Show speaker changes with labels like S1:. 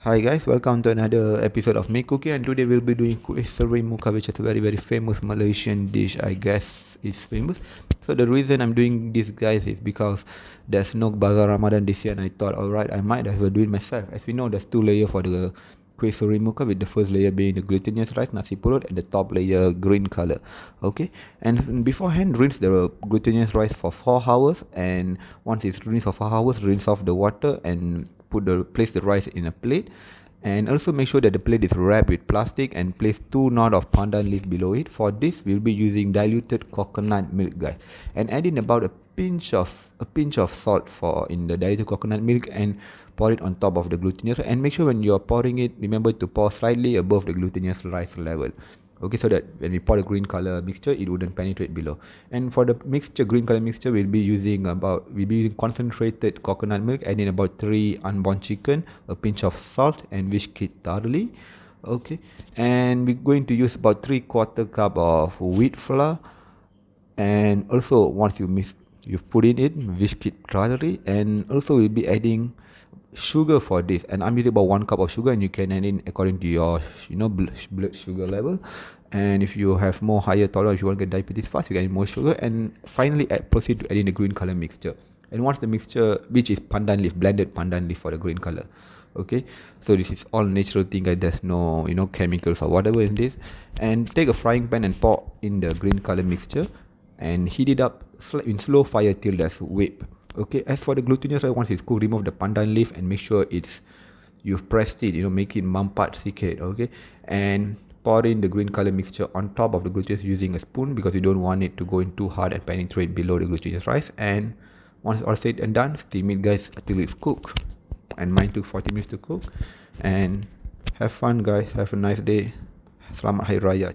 S1: Hi guys, welcome to another episode of Me Cooking, and today we'll be doing kuih Seri Muka, which is a very famous Malaysian dish. I guess it's famous. So the reason I'm doing this, guys, is because there's no Bazaar Ramadan this year, and I thought, alright, I might as well do it myself. As we know, there's two layers for the kuih Seri Muka, with the first layer being the glutinous rice, nasi pulut, and the top layer green color. Okay, and beforehand, rinse the glutinous rice for 4 hours, and once it's rinsed for 4 hours, rinse off the water and place the rice in a plate, and also make sure that the plate is wrapped with plastic and place 2 knot of pandan leaf below it. For this we'll be using diluted coconut milk, guys, and add in about a pinch of salt for in the diluted coconut milk, and pour it on top of the glutinous, and make sure when you're pouring it, remember to pour slightly above the glutinous rice level. Okay, so that when we pour the green color mixture, it wouldn't penetrate below. And for the mixture, green color mixture, we'll be using concentrated coconut milk, adding about 3 unborn chicken, a pinch of salt, and whisk it thoroughly. Okay, and we're going to use about 3/4 cup of wheat flour, and also once you've put it in, whisk it thoroughly, and also we'll be adding sugar for this, and I'm using about 1 cup of sugar, and you can add in according to your blood sugar level. And if you have more higher tolerance, if you want to get diabetes fast, you can add more sugar. And finally proceed to add in the green color mixture, and once the mixture, which is pandan leaf, blended pandan leaf for the green color. Okay, so this is all natural thing, guys. There's no chemicals or whatever in this. And take a frying pan and pour in the green color mixture, and heat it up in slow fire till there's whip. Okay, as for the glutinous rice, once it's cooked, remove the pandan leaf and make sure you've pressed it, make it mampat sikit. Okay, and pour in the green color mixture on top of the glutinous using a spoon, because you don't want it to go in too hard and penetrate below the glutinous rice. And once it's all said and done, steam it, guys, until it's cooked. And mine took 40 minutes to cook. And have fun, guys. Have a nice day. Selamat Hari Raya.